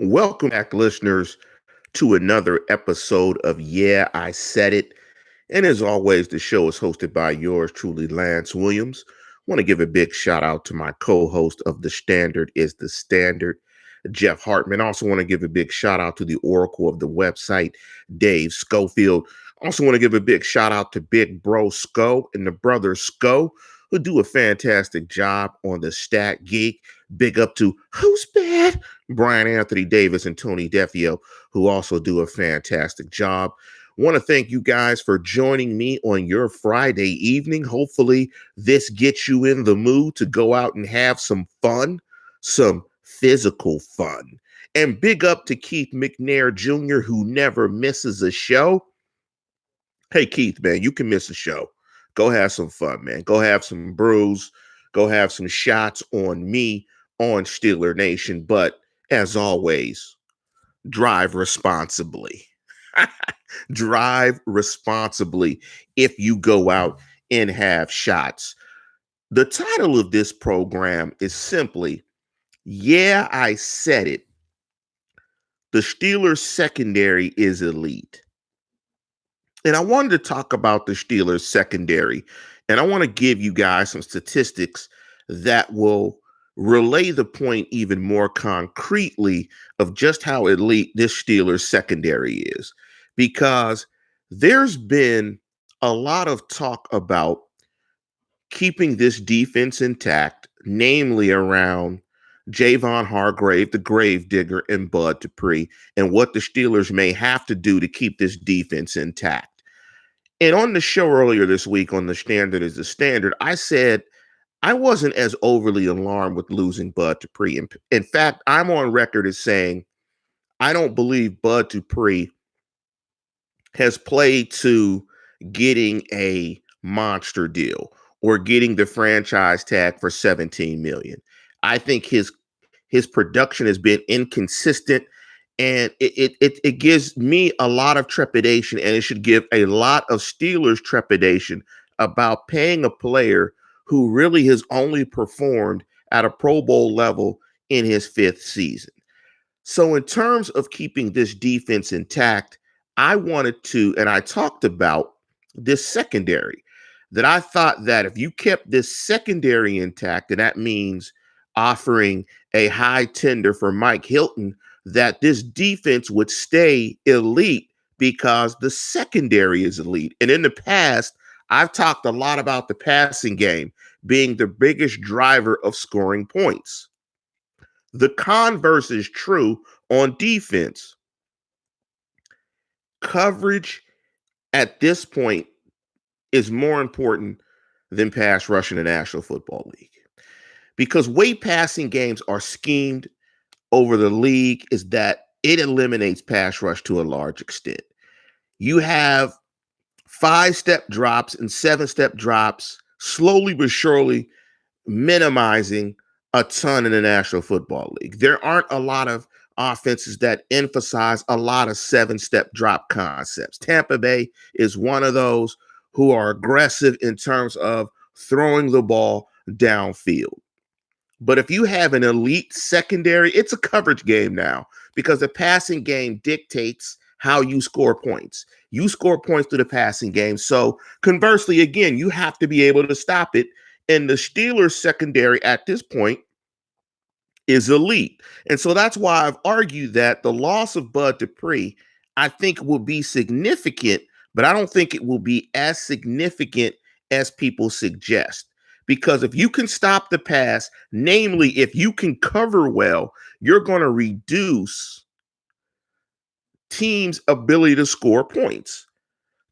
Welcome back, listeners, to another episode of Yeah, I Said It. And as always, the show is hosted by yours truly, Lance Williams. Want to give a big shout out to my co-host of The Standard is the Standard, Jeff Hartman. Also want to give a big shout out to the oracle of the website, Dave Schofield. Also want to give a big shout out to Big Bro Sco and the brother Sco, who do a fantastic job on the Stat Geek. Big up to Who's Bad? Brian Anthony Davis and Tony Defio, who also do a fantastic job. Want to thank you guys for joining me on your Friday evening. Hopefully, this gets you in the mood to go out and have some fun, some physical fun. And big up to Keith McNair Jr., who never misses a show. Hey, Keith, man, you can miss a show. Go have some fun, man. Go have some brews. Go have some shots on me on Steeler Nation. But as always, drive responsibly. Drive responsibly if you go out and have shots. The title of this program is simply, Yeah, I Said It. The Steelers secondary is elite. And I wanted to talk about the Steelers secondary. And I want to give you guys some statistics that will relay the point even more concretely of just how elite this Steelers secondary is. Because there's been a lot of talk about keeping this defense intact, namely around Javon Hargrave, the grave digger, and Bud Dupree, and what the Steelers may have to do to keep this defense intact. And on the show earlier this week on The Standard is the Standard, I said I wasn't as overly alarmed with losing Bud Dupree. In fact, I'm on record as saying I don't believe Bud Dupree has played to getting a monster deal or getting the franchise tag for $17 million. I think his production has been inconsistent, and it gives me a lot of trepidation, and it should give a lot of Steelers trepidation about paying a player who really has only performed at a Pro Bowl level in his fifth season. So in terms of keeping this defense intact, I wanted to, and I talked about this secondary, that I thought that if you kept this secondary intact, and that means offering a high tender for Mike Hilton, that this defense would stay elite because the secondary is elite. And in the past, I've talked a lot about the passing game being the biggest driver of scoring points. The converse is true on defense. Coverage at this point is more important than pass rush in the National Football League. Because way passing games are schemed over the league is that it eliminates pass rush to a large extent. You have 5-step drops and 7-step drops, slowly but surely minimizing a ton in the National Football League. There aren't a lot of offenses that emphasize a lot of 7-step drop concepts. Tampa Bay is one of those who are aggressive in terms of throwing the ball downfield. But if you have an elite secondary, it's a coverage game now because the passing game dictates how you score points. You score points through the passing game. So conversely, again, you have to be able to stop it. And the Steelers secondary at this point is elite. And so that's why I've argued that the loss of Bud Dupree, I think, will be significant, but I don't think it will be as significant as people suggest. Because if you can stop the pass, namely, if you can cover well, you're going to reduce teams' ability to score points.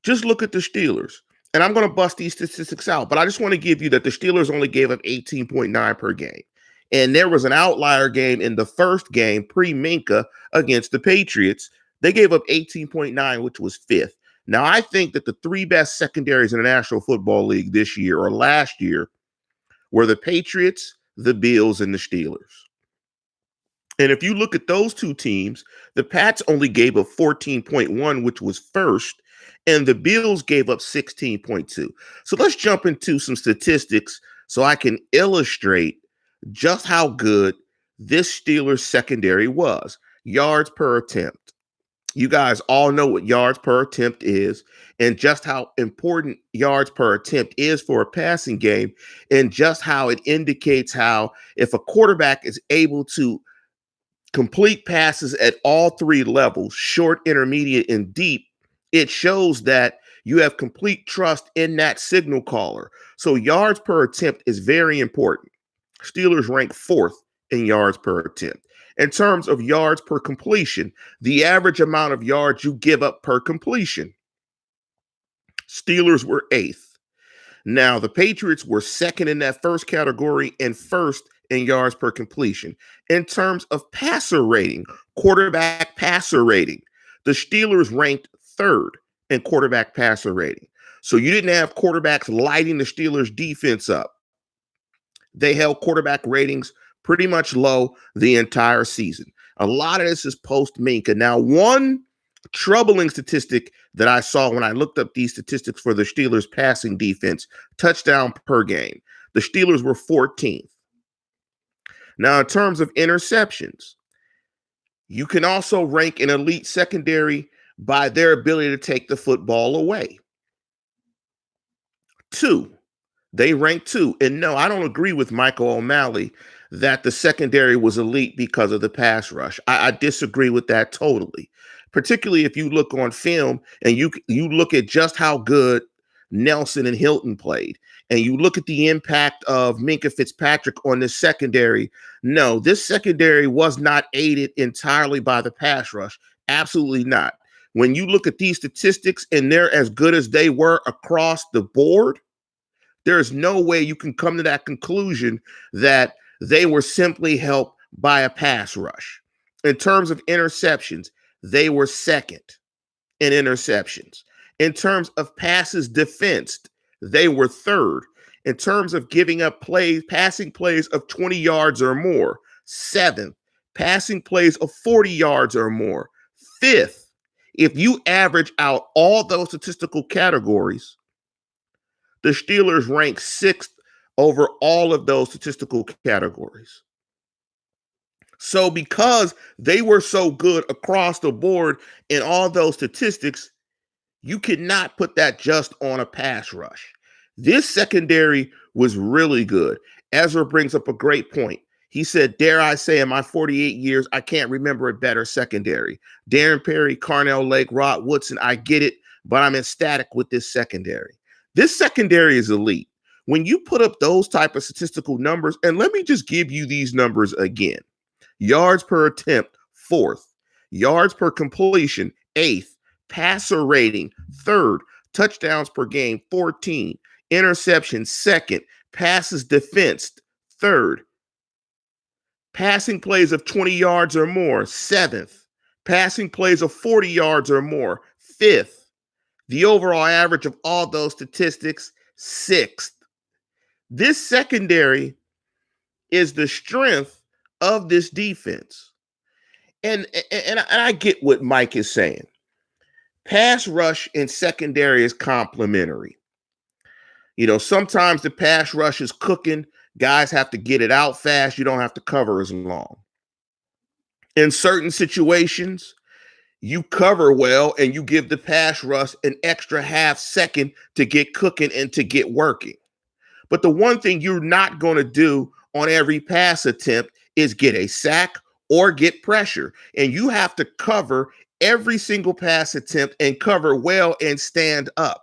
Just look at the Steelers. And I'm going to bust these statistics out, but I just want to give you that the Steelers only gave up 18.9 per game. And there was an outlier game in the first game, pre-Minka, against the Patriots. They gave up 18.9, which was fifth. Now, I think that the three best secondaries in the National Football League this year or last year were the Patriots, the Bills, and the Steelers. And if you look at those two teams, the Pats only gave up 14.1, which was first, and the Bills gave up 16.2. So let's jump into some statistics so I can illustrate just how good this Steelers secondary was. yards per attempt. You guys all know what yards per attempt is and just how important yards per attempt is for a passing game, and just how it indicates how if a quarterback is able to complete passes at all three levels, short, intermediate, and deep, it shows that you have complete trust in that signal caller. So yards per attempt is very important. Steelers rank fourth in yards per attempt. In terms of yards per completion, the average amount of yards you give up per completion, Steelers were eighth. Now, the Patriots were second in that first category and first in yards per completion. In terms of passer rating, quarterback passer rating, the Steelers ranked third in quarterback passer rating. So you didn't have quarterbacks lighting the Steelers defense up. They held quarterback ratings pretty much low the entire season. A lot of this is post Minka. Now, one troubling statistic that I saw when I looked up these statistics for the Steelers passing defense, touchdown per game. The Steelers were 14th. Now, in terms of interceptions, you can also rank an elite secondary by their ability to take the football away. Two, they rank two. And no, I don't agree with Michael O'Malley that the secondary was elite because of the pass rush. I disagree with that totally, particularly if you look on film and you look at just how good Nelson and Hilton played, and you look at the impact of Minkah Fitzpatrick on this secondary. No, this secondary was not aided entirely by the pass rush. Absolutely not. When you look at these statistics and they're as good as they were across the board, there's no way you can come to that conclusion that they were simply helped by a pass rush. In terms of interceptions, they were second in interceptions. In terms of passes defensed, they were third. In terms of giving up plays, passing plays of 20 yards or more, seventh. Passing plays of 40 yards or more, fifth. If you average out all those statistical categories, the Steelers rank sixth over all of those statistical categories. So because they were so good across the board in all those statistics, you cannot put that just on a pass rush. This secondary was really good. Ezra brings up a great point. He said, dare I say, in my 48 years, I can't remember a better secondary. Darren Perry, Carnell Lake, Rod Woodson, I get it, but I'm ecstatic with this secondary. This secondary is elite. When you put up those type of statistical numbers, and let me just give you these numbers again. Yards per attempt, fourth. Yards per completion, eighth. Passer rating, third. Touchdowns per game, 14. Interceptions, second. Passes defensed, third. Passing plays of 20 yards or more, seventh. Passing plays of 40 yards or more, fifth. The overall average of all those statistics, sixth. This secondary is the strength of this defense. And I get what Mike is saying. Pass rush and secondary is complementary. You know, sometimes the pass rush is cooking. Guys have to get it out fast. You don't have to cover as long. In certain situations, you cover well and you give the pass rush an extra half second to get cooking and to get working. But the one thing you're not going to do on every pass attempt is get a sack or get pressure. And you have to cover every single pass attempt and cover well and stand up.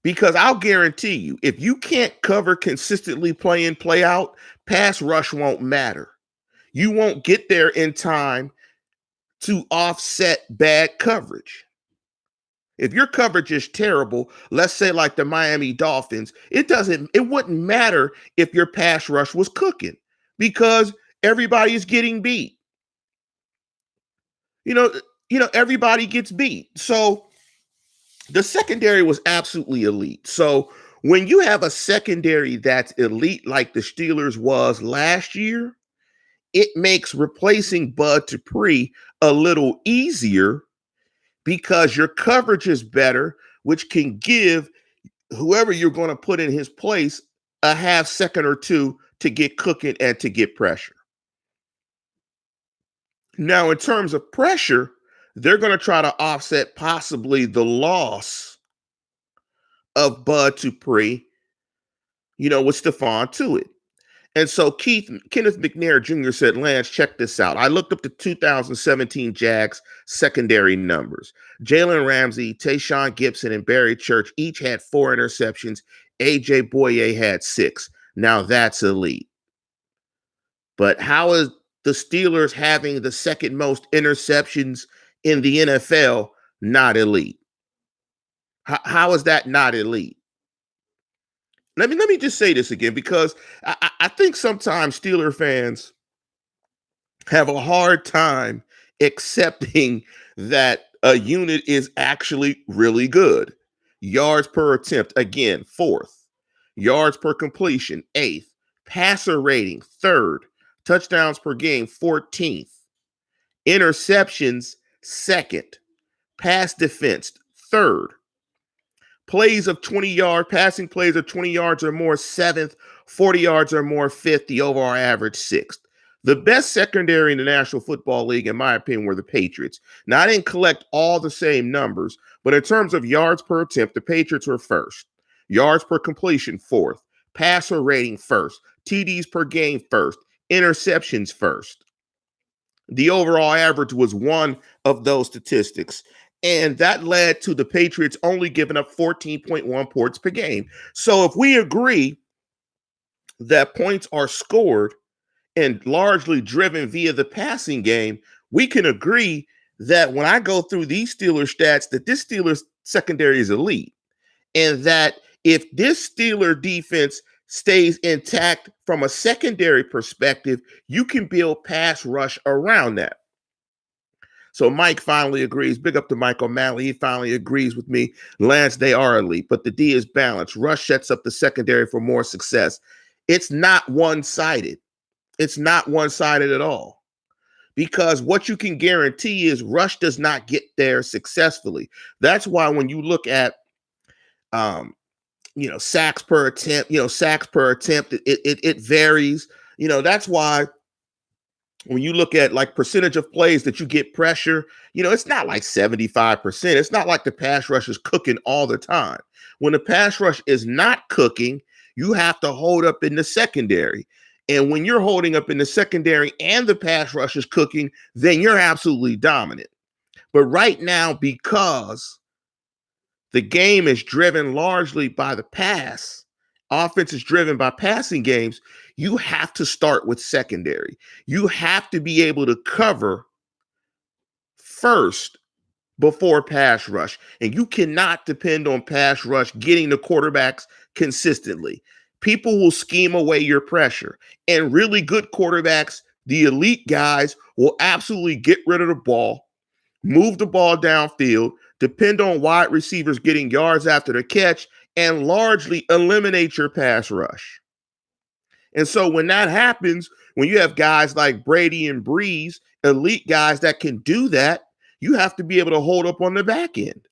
Because I'll guarantee you, if you can't cover consistently play in, play out, pass rush won't matter. You won't get there in time to offset bad coverage. If your coverage is terrible, let's say like the Miami Dolphins, it wouldn't matter if your pass rush was cooking because everybody is getting beat. You know, everybody gets beat. So the secondary was absolutely elite. So when you have a secondary that's elite like the Steelers was last year, it makes replacing Bud Dupree a little easier because your coverage is better, which can give whoever you're going to put in his place a half second or two to get cooking and to get pressure. Now, in terms of pressure, they're going to try to offset possibly the loss of Bud Dupree, with Stephon Tuitt. And so Kenneth McNair Jr. said, Lance, check this out. I looked up the 2017 Jags secondary numbers. Jalen Ramsey, Tayshaun Gibson, and Barry Church each had 4 interceptions. A.J. Boye had 6. Now that's elite. But how is the Steelers having the second most interceptions in the NFL not elite? How is that not elite? Let me just say this again, because I think sometimes Steeler fans have a hard time accepting that a unit is actually really good. Yards per attempt, again, 4th. Yards per completion, 8th. Passer rating, 3rd. Touchdowns per game, 14th. Interceptions, 2nd. Pass defense, 3rd. Plays of 20 yards, passing plays of 20 yards or more, 7th. 40 yards or more, 5th. The overall average, 6th. The best secondary in the National Football League, in my opinion, were the Patriots. Now, I didn't collect all the same numbers, but in terms of yards per attempt, the Patriots were 1st. Yards per completion, 4th. Passer rating, 1st. TDs per game, 1st. Interceptions, 1st. The overall average was one of those statistics. And that led to the Patriots only giving up 14.1 points per game. So if we agree that points are scored and largely driven via the passing game, we can agree that when I go through these Steelers stats, that this Steelers secondary is elite. And that if this Steeler defense stays intact from a secondary perspective, you can build pass rush around that. So Mike finally agrees. Big up to Mike O'Malley. He finally agrees with me. Lance, they are elite, but the D is balanced. Rush sets up the secondary for more success. It's not one-sided. It's not one-sided at all. Because what you can guarantee is rush does not get there successfully. That's why when you look at sacks per attempt, it varies. That's why when you look at like percentage of plays that you get pressure, it's not like 75%. It's not like the pass rush is cooking all the time. When the pass rush is not cooking, you have to hold up in the secondary. And when you're holding up in the secondary and the pass rush is cooking, then you're absolutely dominant. But right now, because the game is driven largely by the pass, offense is driven by passing games, you have to start with secondary. You have to be able to cover first before pass rush. And you cannot depend on pass rush getting the quarterbacks consistently. People will scheme away your pressure. And really good quarterbacks, the elite guys, will absolutely get rid of the ball, move the ball downfield, depend on wide receivers getting yards after the catch, and largely eliminate your pass rush. And so when that happens, when you have guys like Brady and Breeze, elite guys that can do that, you have to be able to hold up on the back end.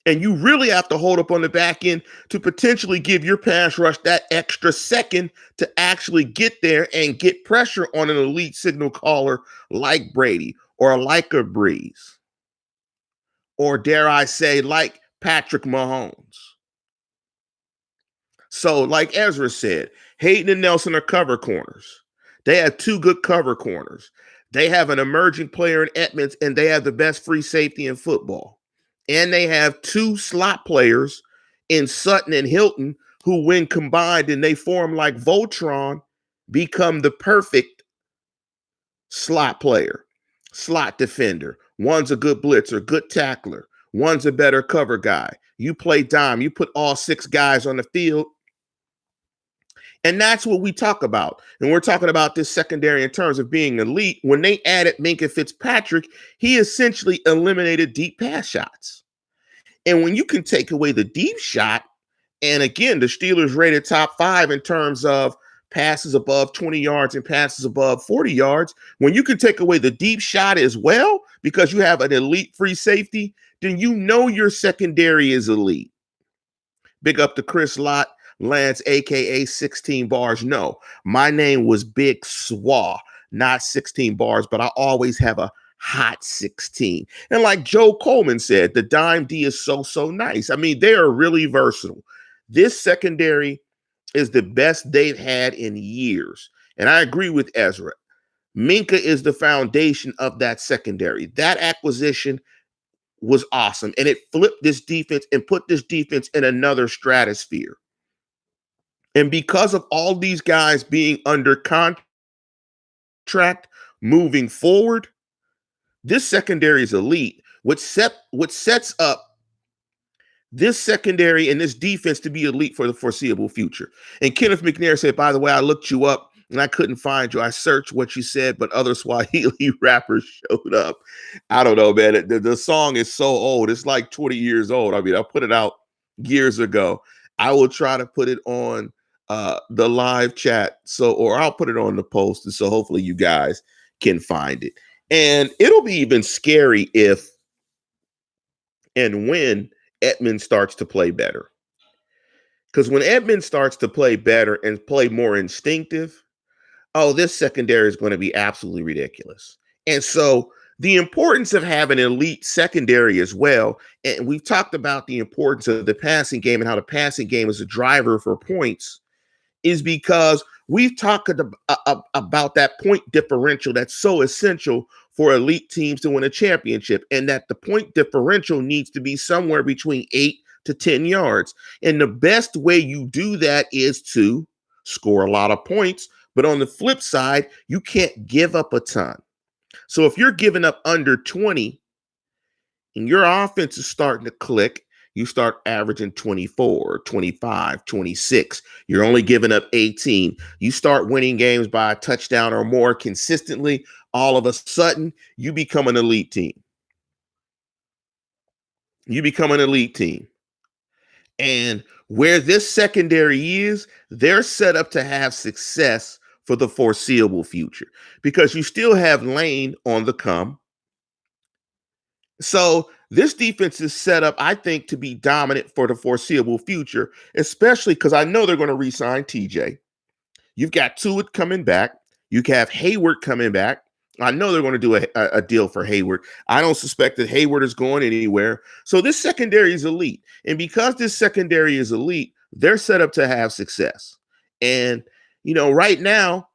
And you really have to hold up on the back end to potentially give your pass rush that extra second to actually get there and get pressure on an elite signal caller like Brady or like a Breeze, or dare I say, like Patrick Mahomes. So, like Ezra said, Hayden and Nelson are cover corners. They have 2 good cover corners. They have an emerging player in Edmonds, and they have the best free safety in football. And they have 2 slot players in Sutton and Hilton who, when combined and they form like Voltron, become the perfect slot player, slot defender. One's a good blitzer, good tackler. One's a better cover guy. You play dime. You put all 6 guys on the field. And that's what we talk about. And we're talking about this secondary in terms of being elite. When they added Minkah Fitzpatrick, he essentially eliminated deep pass shots. And when you can take away the deep shot, and again, the Steelers rated top 5 in terms of passes above 20 yards and passes above 40 yards, when you can take away the deep shot as well, because you have an elite free safety, then you know your secondary is elite. Big up to Chris Lott. Lance, a.k.a. 16 bars. No, my name was Big Swa. not 16 bars, but I always have a hot 16. And like Joe Coleman said, the dime D is so nice. I mean, they are really versatile. This secondary is the best they've had in years. And I agree with Ezra. Minka is the foundation of that secondary. That acquisition was awesome. And it flipped this defense and put this defense in another stratosphere. And because of all these guys being under contract moving forward, this secondary is elite, which sets up this secondary and this defense to be elite for the foreseeable future. And Kenneth McNair said, by the way, I looked you up and I couldn't find you. I searched what you said, but other Swahili rappers showed up. I don't know, man. The song is so old. It's like 20 years old. I mean, I put it out years ago. I will try to put it on the live chat. Or I'll put it on the post. And so hopefully you guys can find it. And it'll be even scary if and when Edmonds starts to play better. Because when Edmonds starts to play better and play more instinctive, this secondary is going to be absolutely ridiculous. And so the importance of having an elite secondary as well, and we've talked about the importance of the passing game and how the passing game is a driver for points, is because we've talked about that point differential that's so essential for elite teams to win a championship, and that the point differential needs to be somewhere between 8 to 10 yards. And the best way you do that is to score a lot of points. But on the flip side, you can't give up a ton. So if you're giving up under 20 and your offense is starting to click, you start averaging 24, 25, 26. You're only giving up 18. You start winning games by a touchdown or more consistently. All of a sudden, you become an elite team. You become an elite team. And where this secondary is, they're set up to have success for the foreseeable future because you still have Lane on the come. So this defense is set up, I think, to be dominant for the foreseeable future, especially because I know they're going to re-sign TJ. You've got Tuitt coming back. You have Hayward coming back. I know they're going to do a deal for Hayward. I don't suspect that Hayward is going anywhere. So this secondary is elite. And because this secondary is elite, they're set up to have success. And, right now,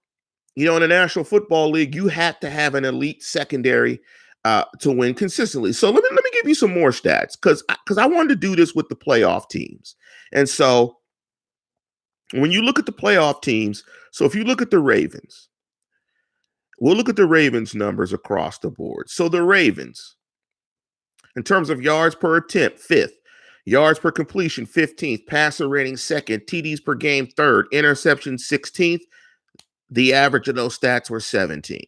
in the National Football League, you have to have an elite secondary to win consistently. So let me give you some more stats because I wanted to do this with the playoff teams. And so when you look at the playoff teams, so if you look at the Ravens, we'll look at the Ravens numbers across the board. So the Ravens, in terms of yards per attempt, 5th, yards per completion, 15th, passer rating 2nd, TDs per game 3rd, interception 16th. The average of those stats were 17.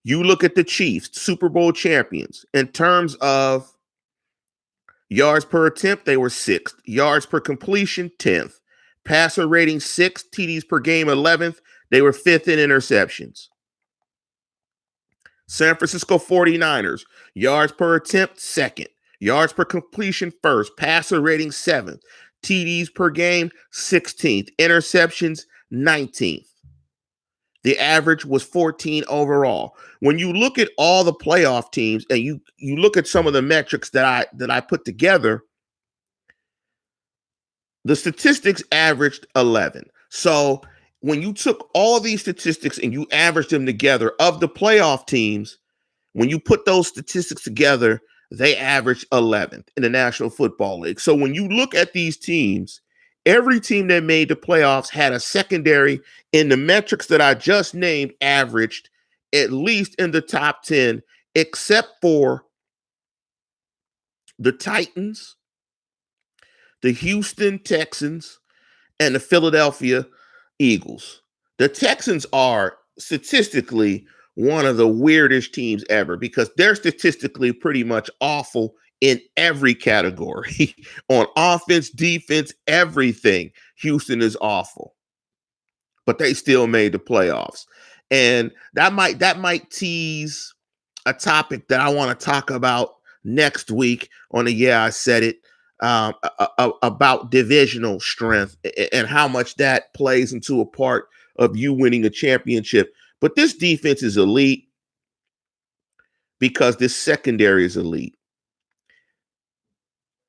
You look at the Chiefs, Super Bowl champions. In terms of yards per attempt, they were 6th. Yards per completion, 10th. Passer rating 6th, TDs per game 11th. They were 5th in interceptions. San Francisco 49ers, yards per attempt, 2nd. Yards per completion, 1st. Passer rating 7th. TDs per game, 16th. Interceptions, 19th. The average was 14 overall. When you look at all the playoff teams and you look at some of the metrics that I put together, the statistics averaged 11. So when you took all these statistics and you averaged them together of the playoff teams, when you put those statistics together, they averaged 11th in the National Football League. So when you look at these teams, every team that made the playoffs had a secondary in the metrics that I just named averaged at least in the top 10, except for the Titans, the Houston Texans, and the Philadelphia Eagles. The Texans are statistically one of the weirdest teams ever because they're statistically pretty much awful in every category. On offense, defense, everything. Houston is awful. But they still made the playoffs. And that might tease a topic that I want to talk about next week on the Yeah, I Said It, about divisional strength and how much that plays into a part of you winning a championship. But this defense is elite because this secondary is elite.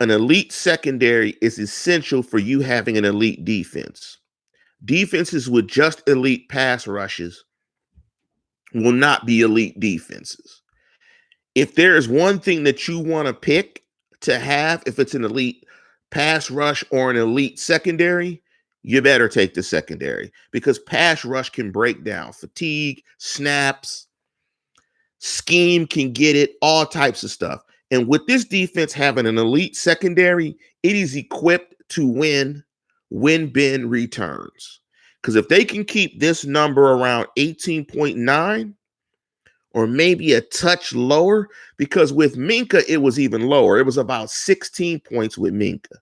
An elite secondary is essential for you having an elite defense. Defenses with just elite pass rushes will not be elite defenses. If there is one thing that you want to pick to have, if it's an elite pass rush or an elite secondary, you better take the secondary because pass rush can break down fatigue, snaps, scheme can get it, all types of stuff. And with this defense having an elite secondary, it is equipped to win when Ben returns. Because if they can keep this number around 18.9 or maybe a touch lower, because with Minka, it was even lower. It was about 16 points with Minka.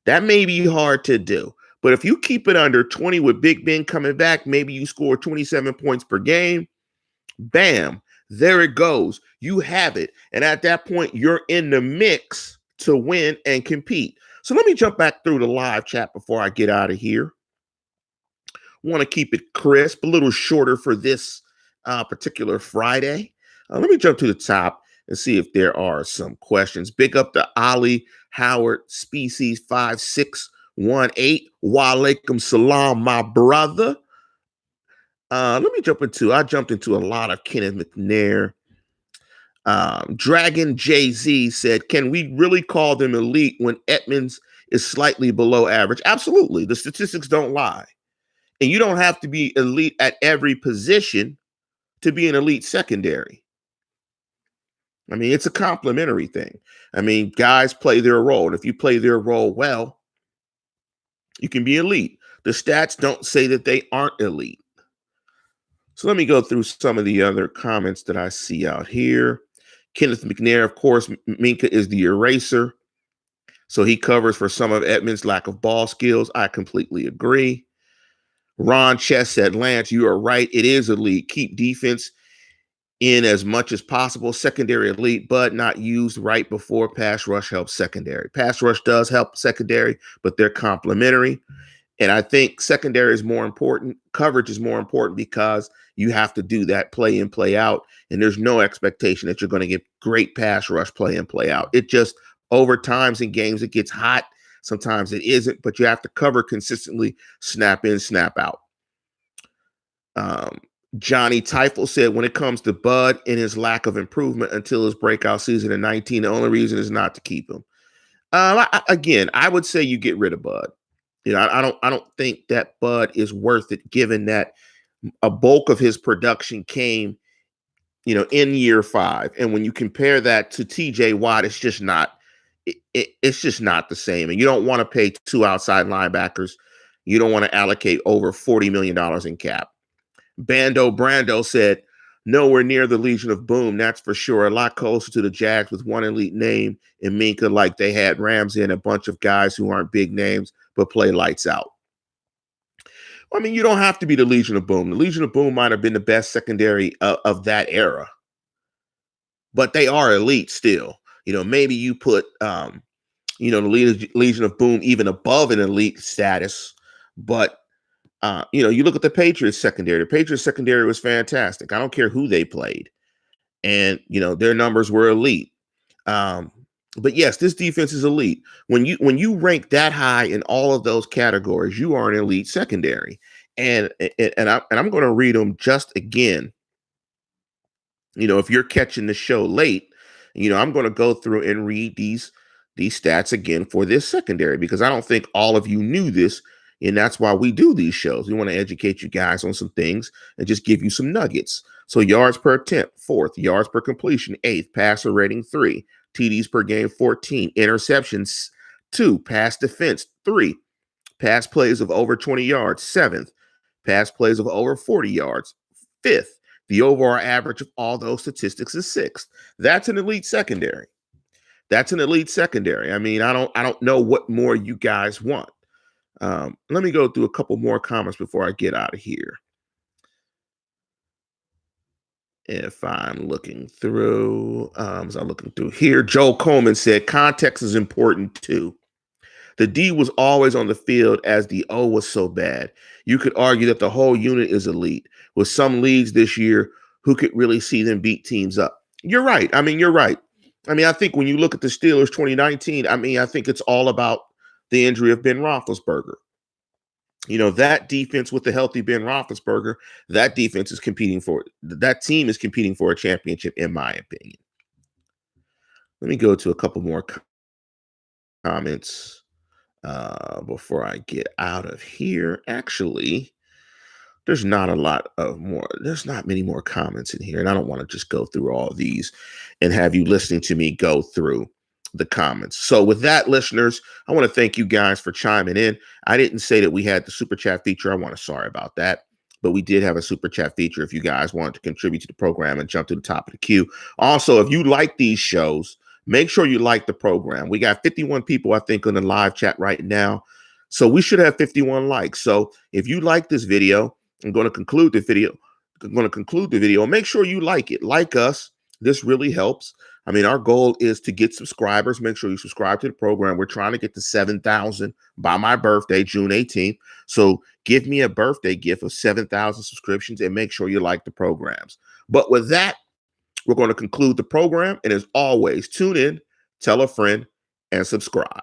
That may be hard to do. But if you keep it under 20 with Big Ben coming back, maybe you score 27 points per game. Bam, there it goes. You have it. And at that point, you're in the mix to win and compete. So let me jump back through the live chat before I get out of here. Want to keep it crisp, a little shorter for this particular Friday. Let me jump to the top and see if there are some questions. Big up to Ali Howard, Species 5618. Walaikum salam, my brother. I jumped into a lot of Kenneth McNair. Dragon Jay-Z said, can we really call them elite when Edmonds is slightly below average? Absolutely. The statistics don't lie. And you don't have to be elite at every position to be an elite secondary. I mean, it's a complementary thing. I mean, guys play their role. And if you play their role well, you can be elite. The stats don't say that they aren't elite. So let me go through some of the other comments that I see out here. Kenneth McNair, of course, Minka is the eraser. So he covers for some of Edmonds' lack of ball skills. I completely agree. Ron Chess said, Lance, you are right. It is elite. Keep defense in as much as possible. Secondary elite, but not used right before pass rush helps secondary. Pass rush does help secondary, but they're complementary. And I think secondary is more important. Coverage is more important because you have to do that play in, play out. And there's no expectation that you're going to get great pass rush play in, play out. It just over times in games, it gets hot. Sometimes it isn't, but you have to cover consistently, snap in, snap out. Johnny Teifel said, when it comes to Bud and his lack of improvement until his breakout season in 19, the only reason is not to keep him. I would say you get rid of Bud. You know, I don't think that Bud is worth it, given that a bulk of his production came, in year 5. And when you compare that to TJ Watt, it's just not. It's just not the same. And you don't want to pay 2 outside linebackers. You don't want to allocate over $40 million in cap. Bando Brando said, nowhere near the Legion of Boom, that's for sure. A lot closer to the Jags with one elite name in Minka, like they had Ramsey and a bunch of guys who aren't big names but play lights out. I mean, you don't have to be the Legion of Boom. The Legion of Boom might have been the best secondary of that era, but they are elite still. Maybe you put, the Legion of Boom even above an elite status, but you look at the Patriots secondary. The Patriots secondary was fantastic. I don't care who they played. And, their numbers were elite. But yes, this defense is elite. When you rank that high in all of those categories, you are an elite secondary. And I'm going to read them just again. If you're catching the show late, I'm going to go through and read these stats again for this secondary, because I don't think all of you knew this. And that's why we do these shows. We want to educate you guys on some things and just give you some nuggets. So yards per attempt, 4th, yards per completion, 8th, passer rating, 3, TDs per game, 14, interceptions, 2, pass defense, 3, pass plays of over 20 yards, 7th, pass plays of over 40 yards, 5th. The overall average of all those statistics is 6th. That's an elite secondary. I mean, I don't know what more you guys want. Let me go through a couple more comments before I get out of here. If I'm looking through, as I'm looking through here, Joel Coleman said, context is important too. The D was always on the field as the O was so bad. You could argue that the whole unit is elite. With some leagues this year, who could really see them beat teams up? You're right. I mean, you're right. I mean, I think when you look at the Steelers 2019, I mean, I think it's all about the injury of Ben Roethlisberger. You know, that defense with the healthy Ben Roethlisberger, that defense is competing for that team is competing for a championship, in my opinion. Let me go to a couple more comments before I get out of here. Actually, there's not many more comments in here, and I don't want to just go through all of these and have you listening to me go through the comments. So with that, listeners, I want to thank you guys for chiming in. I didn't say that we had the super chat feature. I want to sorry about that, but we did have a super chat feature if you guys wanted to contribute to the program and jump to the top of the queue. Also, if you like these shows, make sure you like the program. We got 51 people, I think, on the live chat right now. So we should have 51 likes. So if you like this video, I'm going to conclude the video. Make sure you like it. Like us. This really helps. I mean, our goal is to get subscribers. Make sure you subscribe to the program. We're trying to get to 7,000 by my birthday, June 18th. So give me a birthday gift of 7,000 subscriptions and make sure you like the programs. But with that, we're going to conclude the program. And as always, tune in, tell a friend, and subscribe.